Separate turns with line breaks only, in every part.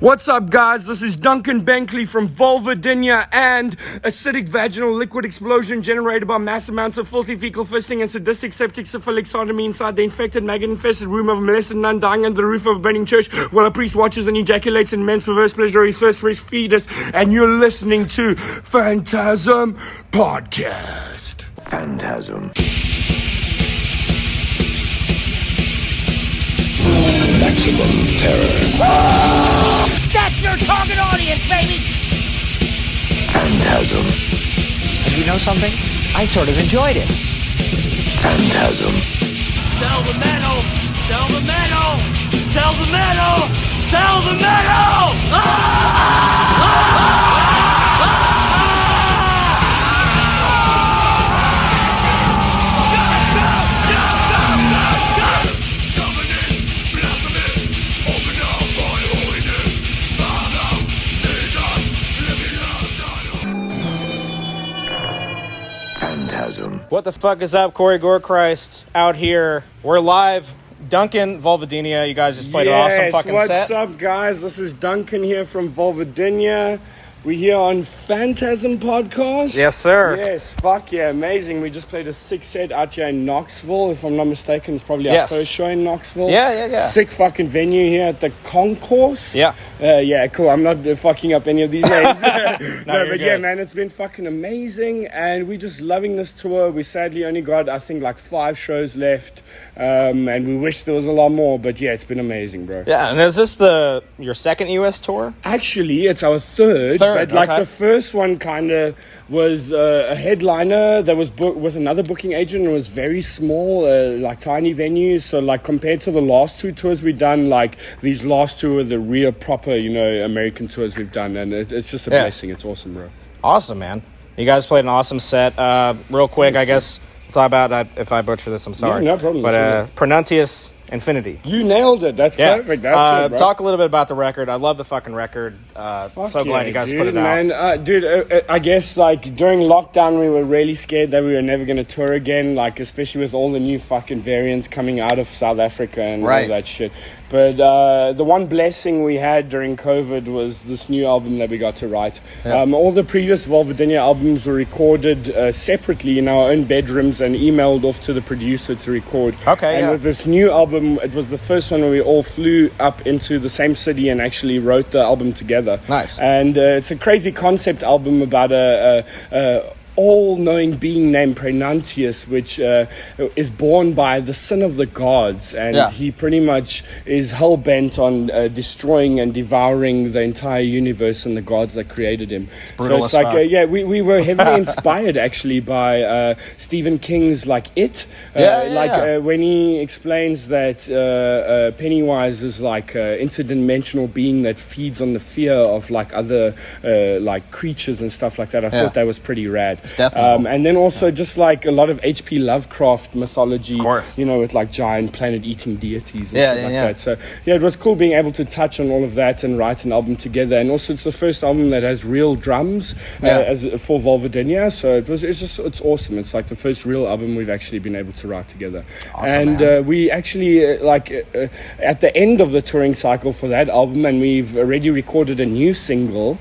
What's up, guys? This is Duncan Bentley from Vulvodynia, and acidic vaginal liquid explosion generated by mass amounts of filthy fecal fisting and sadistic septic syphilic sodomy inside the infected maggot-infested womb of a molested nun dying under the roof of a burning church while a priest watches and ejaculates in men's perverse pleasure he thirsts for his fetus. And you're listening to FANTASM Podcast.
Phantasm. Maximum terror.
That's your target audience, baby!
Phantasm.
And you know something? I sort of enjoyed it.
Phantasm.
Sell the metal! Sell the metal! Sell the metal! Sell the metal!
Phantasm.
What the fuck is up? Corey Gorechrist out here. We're live. Duncan, Vulvodynia. You guys just played an awesome fucking
what's
set.
up, guys? This is Duncan here from Vulvodynia. We're here on FANTASM Podcast.
Yes, sir.
Yes, fuck yeah, amazing. We just played a sick set out here in Knoxville. If I'm not mistaken, it's probably our
Yes.
first show in Knoxville.
Yeah.
Sick fucking venue here at the Concourse.
Yeah.
Yeah, cool. I'm not fucking up any of these names.
you're
but yeah,
good.
man, it's been fucking amazing. And we're just loving this tour. We sadly only got, I think, like 5 shows left. And we wish there was a lot more. But yeah, it's been amazing, bro.
Yeah, and is this your second U.S. tour?
Actually, it's our third, but like
okay.
the first one kind of was a headliner that was booked with another booking agent. It was very small, like tiny venues. So like compared to the last 2 tours we've done, like these last 2 are the real proper, American tours we've done, and it's just a blessing. It's awesome, bro.
Awesome, man. You guys played an awesome set. Real quick, I guess we'll talk about if I butcher this. I'm sorry.
Yeah, no problem.
But Praenuntius Infiniti.
You nailed it. That's perfect. That's it, bro.
Talk a little bit about the record. I love the fucking record. So glad you guys put it out.
Man, I guess like during lockdown we were really scared that we were never going to tour again, like especially with all the new fucking variants coming out of South Africa and all that shit. But the one blessing we had during COVID was this new album that we got to write. All the previous Vulvodynia albums were recorded separately in our own bedrooms and emailed off to the producer to record. And with this new album, it was the first one where we all flew up into the same city and actually wrote the album together.
Nice.
And it's a crazy concept album about a all-knowing being named Praenuntius, which is born by the sin of the gods, and he pretty much is hell-bent on destroying and devouring the entire universe and the gods that created him.
It's brutal.
So it's like, we were heavily inspired actually by Stephen King's It. When he explains that Pennywise is like an interdimensional being that feeds on the fear of like other like creatures and stuff like that. I thought that was pretty rad. And then also just like a lot of H.P. Lovecraft mythology, with like giant planet-eating deities and shit like that. So yeah, it was cool being able to touch on all of that and write an album together. And also it's the first album that has real drums as for Vulvodynia. So it's awesome. It's like the first real album we've actually been able to write together.
Awesome,
and we actually at the end of the touring cycle for that album, and we've already recorded a new single,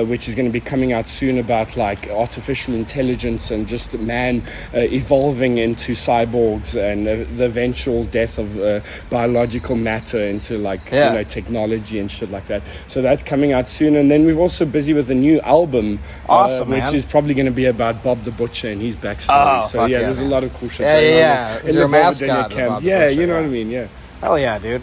which is going to be coming out soon, about like artificial intelligence and just man evolving into cyborgs and the eventual death of biological matter into like technology and shit like that. So that's coming out soon. And then we're also busy with a new album, which is probably going to be about Bob the Butcher and his backstory. So there's a lot of cool shit going on in the Vulvodynia camp. You know what I mean? Yeah.
Hell yeah, dude.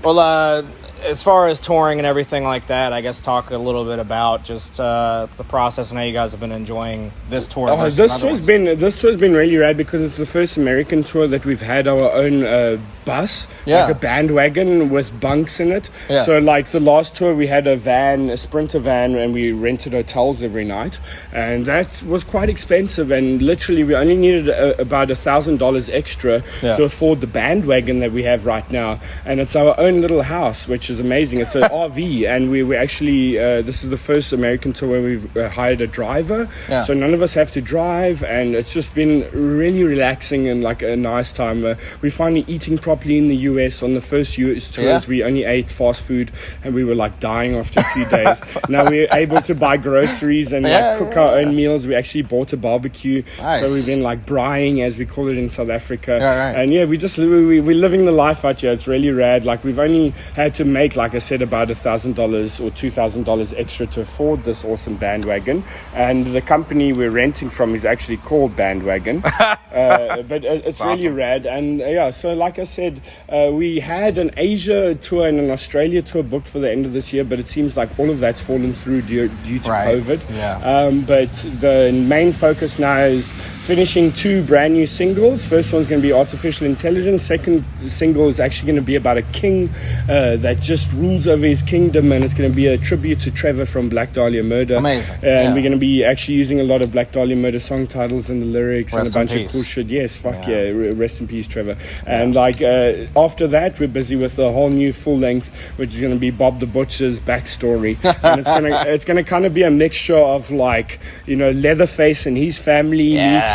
Well, as far as touring and everything like that, I guess talk a little bit about just the process and how you guys have been enjoying this tour.
This tour's been really rad because it's the first American tour that we've had our own bus, like a bandwagon with bunks in it. So like the last tour we had a sprinter van, and we rented hotels every night, and that was quite expensive, and literally we only needed about $1,000 extra to afford the bandwagon that we have right now. And it's our own little house, which is amazing. It's an RV, and we actually this is the first American tour where we've hired a driver, so none of us have to drive, and it's just been really relaxing and like a nice time. We're finally eating properly in the US. On the first US tours, we only ate fast food, and we were like dying after a few days. Now we're able to buy groceries and cook our own meals. We actually bought a barbecue, so we've been like braaiing, as we call it in South Africa, and we're living the life out here. It's really rad. Like, we've only had to make, like I said, about $1,000 or $2,000 extra to afford this awesome bandwagon, and the company we're renting from is actually called Bandwagon. But it's awesome. Really rad. And so like I said, we had an Asia tour and an Australia tour booked for the end of this year, but it seems like all of that's fallen through due to COVID. But the main focus now is finishing 2 brand new singles. First one's going to be Artificial Intelligence. Second single is actually going to be about a king that just rules over his kingdom, and it's going to be a tribute to Trevor from Black Dahlia Murder.
Amazing.
And we're going to be actually using a lot of Black Dahlia Murder song titles and the lyrics and a bunch of cool shit. Yes, rest in peace, Trevor. And like after that, we're busy with a whole new full length, which is going to be Bob the Butcher's backstory. And it's going to kind of be a mixture of, like, you know, Leatherface and his family meets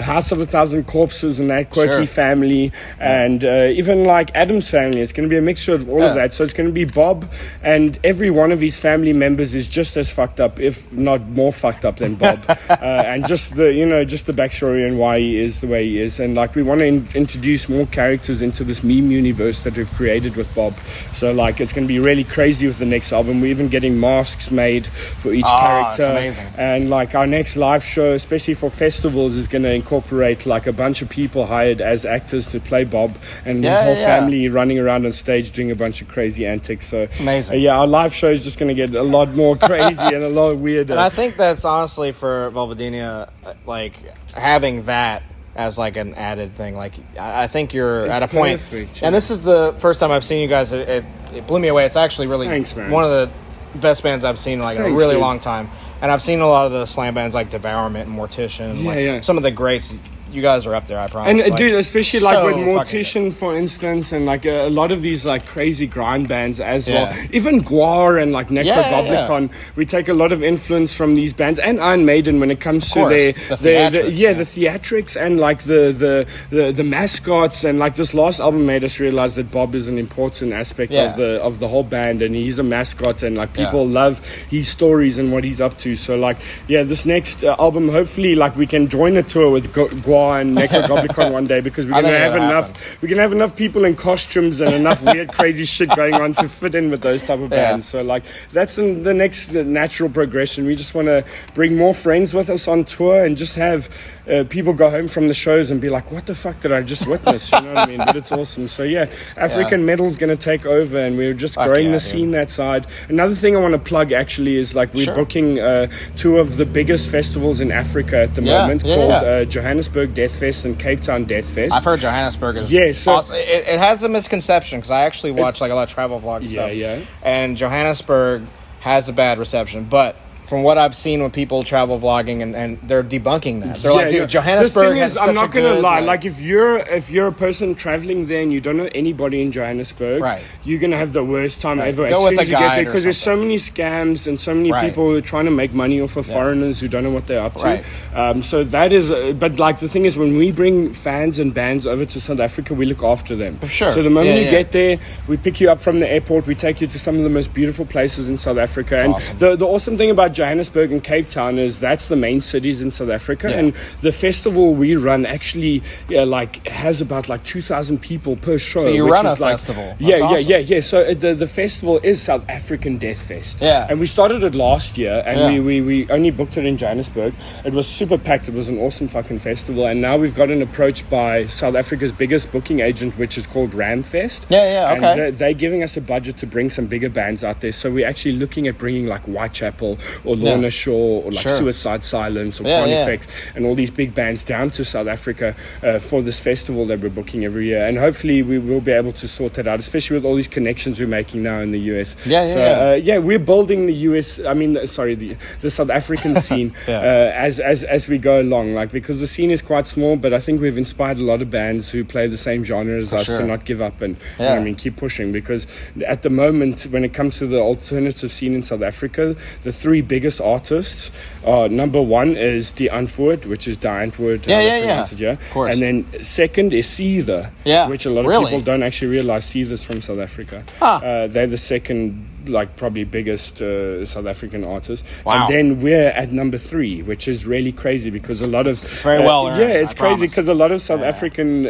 House of 1,000 Corpses and that quirky family, and even like Adam's family. It's going to be a mixture of all of that. So it's going to be Bob, and every one of his family members is just as fucked up, if not more fucked up than Bob. And just the backstory and why he is the way he is. And like, we want to introduce more characters into this meme universe that we've created with Bob. So like, it's going to be really crazy with the next album. We're even getting masks made for each character.
That's amazing.
And like, our next live show, especially for festivals, is going to incorporate like a bunch of people hired as actors to play Bob, and his whole family running around on stage doing a bunch of crazy antics. So
it's amazing.
Our live show is just going to get a lot more crazy and a lot weirder.
And I think that's honestly for Vulvodynia, like, having that as like an added thing. Like, I think you're at a point, and this is the first time I've seen you guys. It blew me away. It's actually really one of the best bands I've seen in like a really long time. And I've seen a lot of the slam bands like Devourment and Mortician, some of the greats. You guys are up there, I promise.
And dude, especially like with Mortician, for instance, and like a lot of these like crazy grind bands as well. Even Gwar and like Necrogoblicon, we take a lot of influence from these bands, and Iron Maiden when it comes to the theatrics and like the mascots. And like, this last album made us realize that Bob is an important aspect of the whole band, and he's a mascot, and like people love his stories and what he's up to. So like, this next album, hopefully like we can join a tour with Gwar and Necrogoblicon one day, because we're gonna have enough people in costumes and enough weird crazy shit going on to fit in with those type of bands. So like, that's the next natural progression. We just want to bring more friends with us on tour and just have people go home from the shows and be like, what the fuck did I just witness? You know what I mean? But it's awesome. So African metal's gonna take over, and we're just growing the scene that side. Another thing I want to plug actually is like, we're booking 2 of the biggest festivals in Africa at the moment, called Johannesburg Death Fest and Cape Town Death Fest.
I've heard Johannesburg is awesome. It has a misconception, because I actually watch like a lot of travel vlog stuff. And Johannesburg has a bad reception, but from what I've seen when people travel vlogging, and they're debunking that. They're like, dude, Johannesburg
the thing
has
is,
such
I'm not
a
gonna
good,
lie. Like, if you're a person traveling there and you don't know anybody in Johannesburg, you're gonna have the worst time ever.
Go
as
with
soon as
a
you get there,
guide,
because there's so many scams and so many people who are trying to make money off of foreigners who don't know what they're up to. So that is, but like, the thing is, when we bring fans and bands over to South Africa, we look after them.
For sure.
So the moment you get there, we pick you up from the airport, we take you to some of the most beautiful places in South Africa. That's awesome. The awesome thing about Johannesburg and Cape Town is that's the main cities in South Africa, and the festival we run actually like has about like 2,000 people per show.
So you
which
run
is
a
like,
festival.
Yeah. So the festival is South African Death Fest. And we started it last year, and we only booked it in Johannesburg. It was super packed. It was an awesome fucking festival, and now we've gotten approached by South Africa's biggest booking agent, which is called Ramfest. And they're giving us a budget to bring some bigger bands out there. So we're actually looking at bringing like Whitechapel or Lorna Shore or like
Sure.
Suicide Silence or
Yeah,
Quan
yeah.
Effects and all these big bands down to South Africa for this festival that we're booking every year. And hopefully we will be able to sort that out, especially with all these connections we're making now in the US. We're building the US, the South African scene as we go along, like, because the scene is quite small, but I think we've inspired a lot of bands who play the same genre as us to not give up and keep pushing, because at the moment when it comes to the alternative scene in South Africa, the three biggest artists are, number one is Die Antwoord, which is Die Antwoord,
Of course.
and then second is Seether, which a lot of people don't actually realize. Seether's from South Africa. They're the second, like, probably biggest South African artist.
Wow.
And then we're at number 3, which is really crazy because a lot of
very well earned,
it's
I
crazy
promise.
because a lot of South African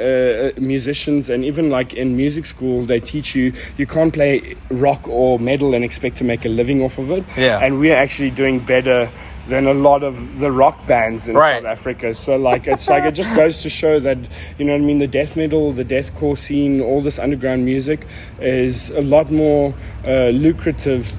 musicians, and even like in music school, they teach you can't play rock or metal and expect to make a living off of it. And we're actually doing better than a lot of the rock bands in South Africa. So like it just goes to show that, you know what I mean, the death metal, the deathcore scene, all this underground music is a lot more lucrative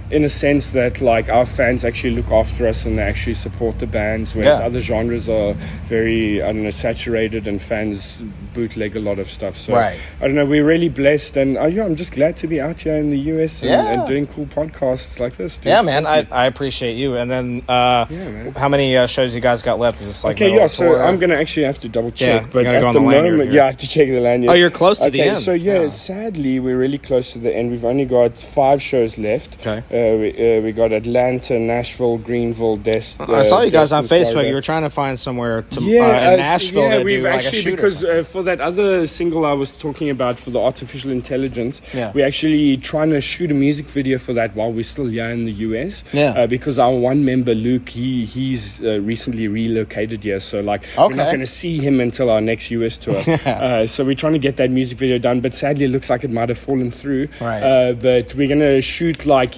in a sense that, like, our fans actually look after us and they actually support the bands, whereas other genres are very, I don't know, saturated and fans bootleg a lot of stuff. So I don't know, we're really blessed, and I'm just glad to be out here in the US and doing cool podcasts like this, dude.
Yeah, man, I appreciate you. And then how many shows you guys got left? Is this like
so I'm gonna actually have to double check, but
gotta go
at
on
the
the lanyard
moment
here.
I have to check the lanyard.
Oh, you're close to the end.
So sadly we're really close to the end. We've only got 5 shows left. We got Atlanta, Nashville, Greenville,
I saw you guys on
Destin,
Facebook.
Florida.
You were trying to find somewhere to in Nashville to
we've
do like
actually,
a shoot
because
or something.
for that other single I was talking about, for the artificial intelligence,
Yeah.
we're actually trying to shoot a music video for that while we're still here in the US. Because our one member Luke, he's recently relocated here, so like we're not going to see him until our next US tour. So we're trying to get that music video done, but sadly it looks like it might have fallen through. But we're going to shoot like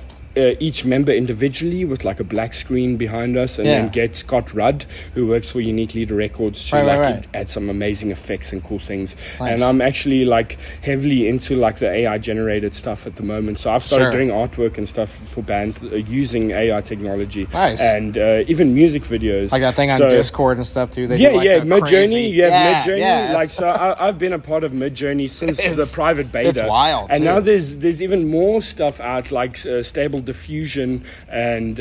each member individually with like a black screen behind us, and then get Scott Rudd, who works for Unique Leader Records, to add some amazing effects and cool things. And I'm actually like heavily into like the AI generated stuff at the moment, so I've started doing artwork and stuff for bands using AI technology, and even music videos,
like that thing on Discord and stuff too. They do like the
Midjourney.
crazy...
Midjourney. Like, so I've been a part of Midjourney since the private beta.
It's wild,
and
too.
now there's even more stuff out, like Stable Diffusion and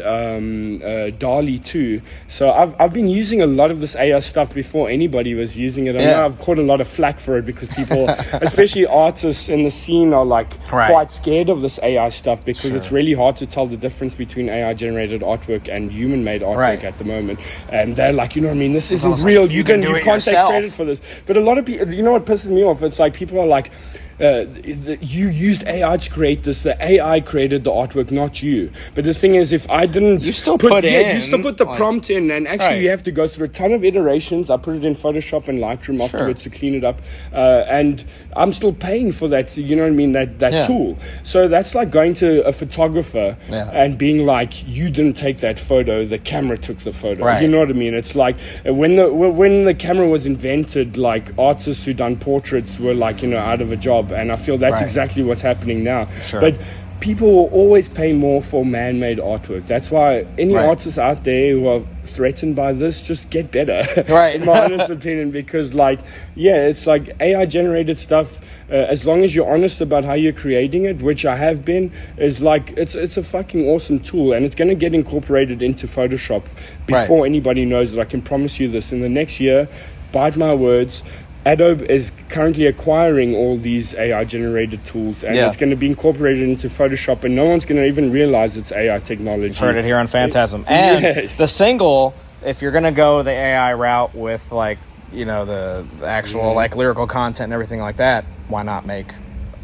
DALL-E 2. So I've been using a lot of this AI stuff before anybody was using it. I know I've caught a lot of flack for it because people, especially artists in the scene, are like quite scared of this AI stuff because it's really hard to tell the difference between AI generated artwork and human made artwork at the moment. And they're like, you know what I mean, this isn't real.
Like, you can't take
yourself credit for this. But a lot of people, you know what pisses me off? It's like people are like, you used AI to create this. The AI created the artwork, not you. But the thing is, if I didn't,
you still put
the prompt in, and actually you have to go through a ton of iterations. I put it in Photoshop and Lightroom afterwards to clean it up, and I'm still paying for that. You know what I mean? That tool. So that's like going to a photographer and being like, you didn't take that photo. The camera took the photo. You know what I mean? It's like when the camera was invented, like artists who done portraits were like, you know, out of a job. And I feel that's exactly what's happening now. But people will always pay more for man-made artwork. That's why any artists out there who are threatened by this, just get better. In my honest opinion, because like, it's like AI generated stuff. As long as you're honest about how you're creating it, which I have been, is like it's a fucking awesome tool, and it's going to get incorporated into Photoshop before anybody knows it. I can promise you this. In the next year, bite my words, Adobe is currently acquiring all these AI-generated tools, and it's going to be incorporated into Photoshop, and no one's going to even realize it's AI technology.
You've heard it here on Phantasm. And the single, if you're going to go the AI route with, like, you know, the actual like lyrical content and everything like that, why not make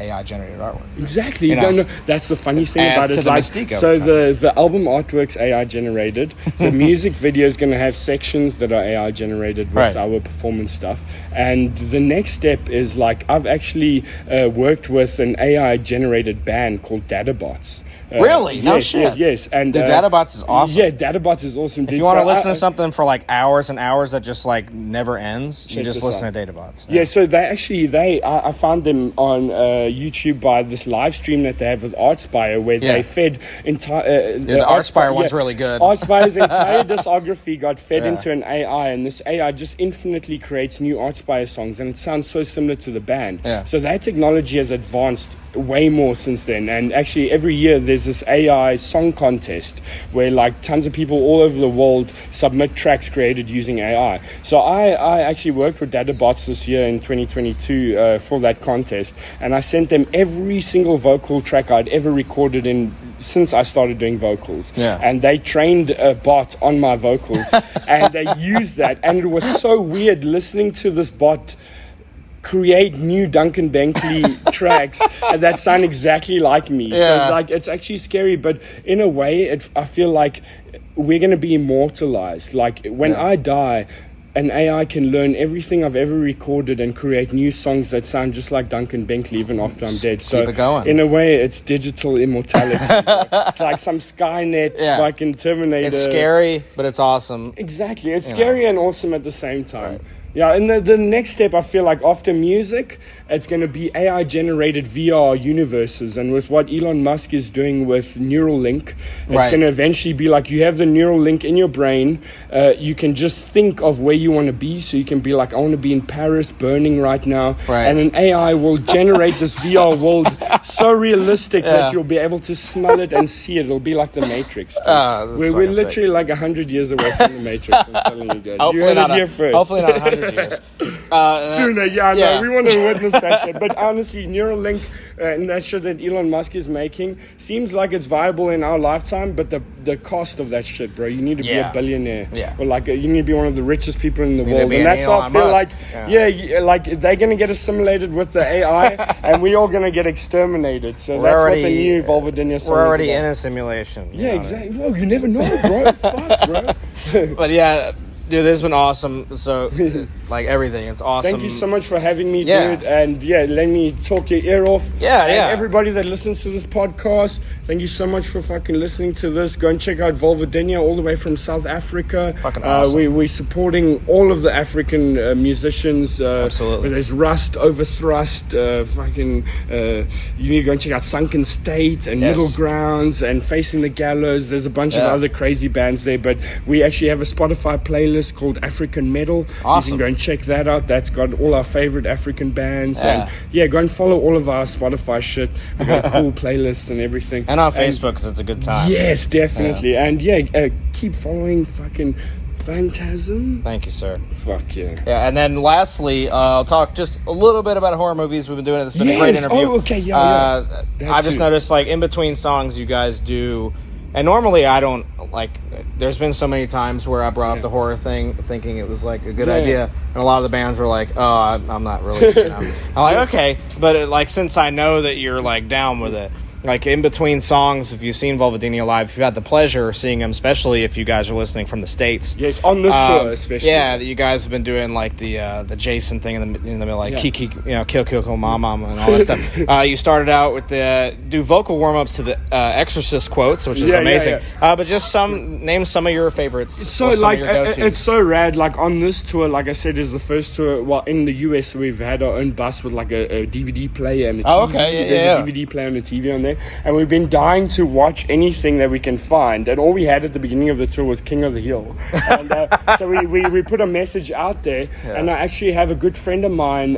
AI-generated artwork?
Exactly. You don't know. That's the funny thing about it. Like, so the album artwork's AI-generated. The music video is going to have sections that are AI-generated with our performance stuff. And the next step is, like, I've actually worked with an AI-generated band called Databots.
Really? No shit.
Yes. And
the Databots is awesome.
Yeah, Databots is awesome.
If you want to listen to something for like hours and hours that just like never ends, you just listen to Databots.
Yeah, so I found them on YouTube by this live stream that they have with Artspire, where they fed entire.
The Artspire one's really good.
Artspire's entire discography got fed into an AI, and this AI just infinitely creates new Artspire songs, and it sounds so similar to the band.
Yeah.
So that technology has advanced way more since then, and actually every year there's this AI song contest where like tons of people all over the world submit tracks created using AI. So I actually worked with Databots this year in 2022 for that contest, and I sent them every single vocal track I'd ever recorded since I started doing vocals.
Yeah.
And they trained a bot on my vocals and they used that, and it was so weird listening to this bot create new Duncan Bentley tracks that sound exactly like me.
Yeah.
So like it's actually scary, but in a way I feel like we're going to be immortalized. Like when I die, an AI can learn everything I've ever recorded and create new songs that sound just like Duncan Bentley even after I'm dead. So
keep it going.
In a way, it's digital immortality. It's like some Skynet fucking Terminator.
It's scary, but it's awesome.
Exactly. It's scary and awesome at the same time. Right. Yeah, and the next step, I feel like after music, it's going to be AI-generated VR universes. And with what Elon Musk is doing with Neuralink, it's going to eventually be like you have the Neuralink in your brain. You can just think of where you want to be. So you can be like, I want to be in Paris, burning right now.
Right.
And an AI will generate this VR world so realistic that you'll be able to smell it and see it. It'll be like the Matrix. We're literally like 100 years away from the Matrix, I'm telling you guys.
Hopefully
you heard
not
it here first.
Hopefully not 100 years.
Sooner, no, we want to witness that shit. But honestly, Neuralink and that shit that Elon Musk is making seems like it's viable in our lifetime, but the cost of that shit, bro, you need to be a billionaire.
Yeah.
Or like you need to be one of the richest people in the world.
be
And that's how I feel
Musk.
like, like they're going to get assimilated with the AI and we're all going to get exterminated. So that's what the new Vulvodynia song
We're already
is about.
in a simulation.
Yeah, exactly. Well, you never know, bro. Fuck, bro.
But yeah, dude, this has been awesome. So, like everything, it's awesome.
Thank you so much for having me, dude. And let me talk your ear off.
Yeah,
and
yeah.
Everybody that listens to this podcast, thank you so much for fucking listening to this. Go and check out Vulvodynia all the way from South Africa.
Fucking awesome.
We're supporting all of the African musicians.
Absolutely.
There's Rust, Overthrust, you need to go and check out Sunken State and Middle Grounds and Facing the Gallows. There's a bunch of other crazy bands there, but we actually have a Spotify playlist called African Metal.
Awesome.
You can go and check that out. That's got all our favorite African bands. And go and follow all of our Spotify shit. We've got cool playlists and everything.
And on Facebook, because it's a good time.
Yes, definitely. And keep following fucking Phantasm.
Thank you, sir.
Fuck yeah.
Yeah, and then lastly, I'll talk just a little bit about horror movies. We've been doing it. It's been a great interview.
Oh, okay,
I just noticed, like, in between songs, you guys do. And normally I don't, like, there's been so many times where I brought up the horror thing thinking it was, like, a good idea. And a lot of the bands were like, oh, I'm not really, I'm like, okay. But, since I know that you're, like, down with it, like, in between songs, if you've seen Vulvodynia live, if you've had the pleasure of seeing them, especially if you guys are listening from the States.
Yes, on this tour especially.
Yeah, you guys have been doing, like, the Jason thing in the middle, like, Kiki, Kill, Mama, and all that stuff. You started out with do vocal warm-ups to the Exorcist quotes, which is amazing. But just name some of your favorites.
It's so, like, it's so rad. Like, on this tour, like I said, is the first tour. Well, in the US, we've had our own bus with, like, a DVD player and a TV.
Oh, okay,
There's a DVD player and a TV on there. And we've been dying to watch anything that we can find. And all we had at the beginning of the tour was King of the Hill. And so we put a message out there. Yeah. And I actually have a good friend of mine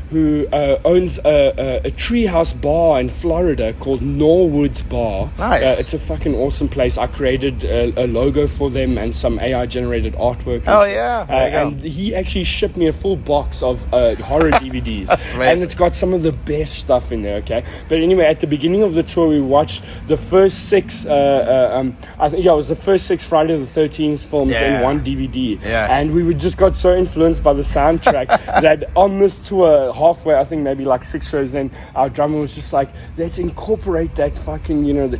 who owns a treehouse bar in Florida called Norwood's Bar.
Nice.
It's a fucking awesome place. I created a logo for them and some AI-generated artwork.
Oh, yeah.
And he actually shipped me a full box of horror DVDs.
That's amazing.
And it's got some of the best stuff in there, okay? But anyway, at the beginning of the tour, we watched the first 6 I think it was the first 6 Friday the 13th films in one DVD. And we just got so influenced by the soundtrack that on this tour, halfway, I think maybe like 6 shows in, our drummer was just like, let's incorporate that fucking, the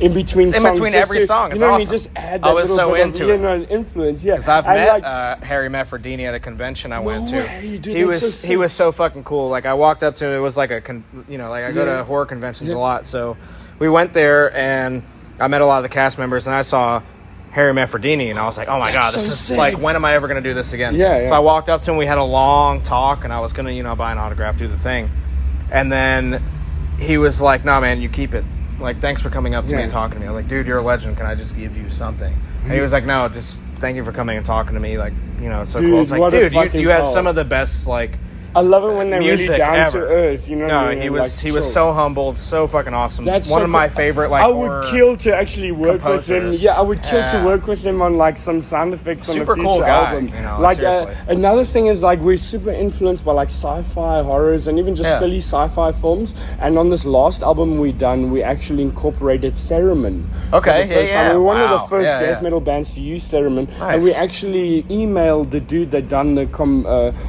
in between songs.
In between every song. It's awesome.
Just add that little bit of influence. Yeah.
Because I've met Harry Mefferdini at a convention I went to. He was so fucking cool. Like, I walked up to him, it was like I go to horror conventions a lot, so we went there, and I met a lot of the cast members, and I saw Harry Manfredini, and I was like, oh my God, this is
sick.
like, when am I ever going to do this again?
Yeah.
So I walked up to him, we had a long talk, and I was going to, buy an autograph, do the thing. And then he was like, no, man, you keep it. Like, thanks for coming up to me and talking to me. I was like, dude, you're a legend. Can I just give you something? And he was like, no, just thank you for coming and talking to me. Like, it's so cool. It's like, dude, you had some of the best, like,
I love it when they're really down
ever.
to earth. You know,
no,
what I mean?
he was
like,
he was so humbled, so fucking awesome.
That's
one
so
of my
cool.
favorite. Like,
I would kill to actually work with him.
composers.
Yeah, I would kill to
Yeah.
work with him on like some sound effects on a
Super
future
cool guy,
album.
like seriously.
Another thing is like we're super influenced by like sci-fi horrors and even just silly sci-fi films. And on this last album we done, we actually incorporated theremin.
Okay,
We're one of the
Wow.
first
Yeah,
death metal bands to use theremin,
Nice.
and we actually emailed the dude that done the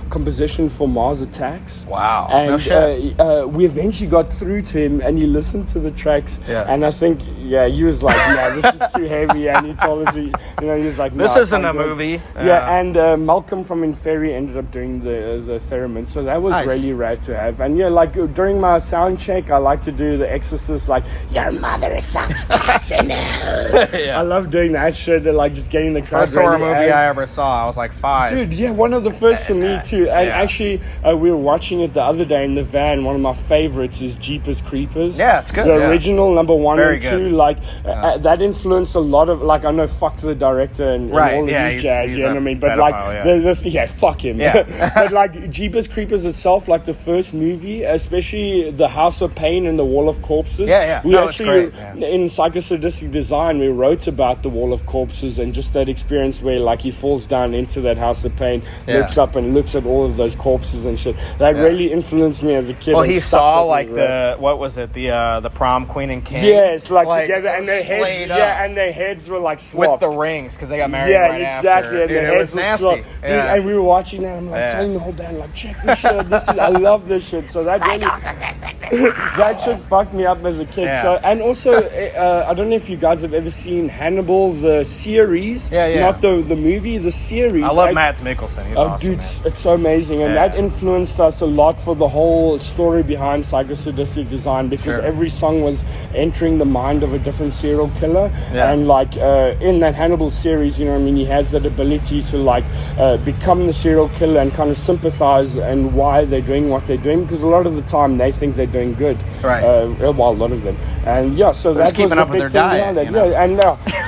composition for Mars Attacks.
Wow.
And
No shit.
we eventually got through to him, and he listened to the tracks.
Yeah.
And I think, he was like, "Yeah, this is too heavy." And he told us, he was like,
This
"No,
isn't
I'm
a
good."
movie.
Yeah, and Malcolm from Inferi ended up doing the theremin, so that was
Nice.
really rad to have. And like during my sound check, I like to do the Exorcist, like "Your mother sucks cocks in hell."
Yeah.
I love doing that shit. That like just getting the crowd
First horror
really
movie
amped.
I ever saw. I was like 5.
Dude, yeah, one of the first for me too. And actually, we were watching it the other day in the van. One of my favorites is Jeepers Creepers.
Yeah, it's good.
The
Yeah.
original number 1
Very
and
good.
2. Like that influenced a lot of I know fuck the director and
Right,
all of
yeah,
these
he's
jazz. You know
a
what I mean? But
pedophile,
fuck him.
Yeah.
But like Jeepers Creepers itself, like the first movie, especially the House of Pain and the Wall of Corpses.
Yeah.
We
No, it's
actually
great, yeah.
in Psychosadistic Design, we wrote about the Wall of Corpses and just that experience where like he falls down into that House of Pain,
Yeah.
looks up and looks at all of those corpses and shit. That really influenced me as a kid.
Well,
and
he
stuck
saw
with
like
me, right?
what was it? The prom queen and king.
Yes, like together, and their heads,
slayed up
and their heads were like
with
swapped.
the rings because they got married
Yeah,
right
exactly.
after.
And
Dude,
the
it
heads
was
were
nasty.
swapped. Dude,
Yeah.
and we were watching that. I'm like
Yeah.
telling the whole band, like, check this shit. I love this shit. So that really, that shit fucked me up as a kid.
Yeah.
So, and also, I don't know if you guys have ever seen Hannibal, the series.
Yeah.
Not the movie, the series.
I love Mads Mikkelsen. He's awesome.
Dude,
Man.
it's so amazing, and
Yeah.
that influenced us a lot for the whole story behind Psychosadistic Design, because
Sure.
every song was entering the mind of a different serial killer.
Yeah.
And like in that Hannibal series, you know what I mean, he has that ability to like become the serial killer and kind of sympathize and why they're doing what they're doing, because a lot of the time they think they're doing good.
Right.
Well, a lot of them. And yeah, so
They're
that
just
was
keeping
the
up with
big
their
thing
diet,
behind that.
you know?
Yeah, and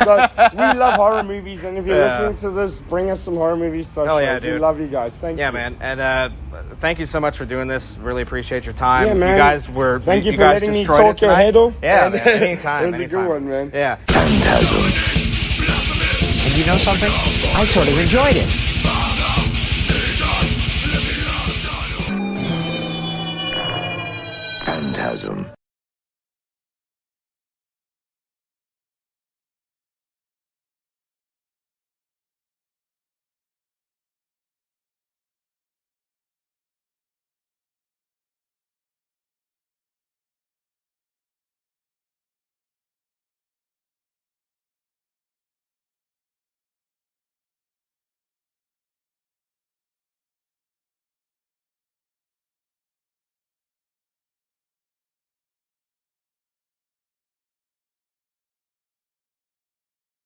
so we love horror movies, and if you're
Yeah.
listening to this, bring us some horror movies. So
Hell yeah,
shows. We
dude.
love you guys. Thank you.
Yeah, man. And thank you so much for doing this. Really appreciate your time.
Yeah, man.
You guys were.
Thank you for
guys
letting me
destroyed
talk
it
your
tonight.
head off.
Yeah,
And
man. Anytime.
it was a good
anytime.
one, man.
Yeah.
Phantasm.
And you know something? I sort of enjoyed it.
Phantasm.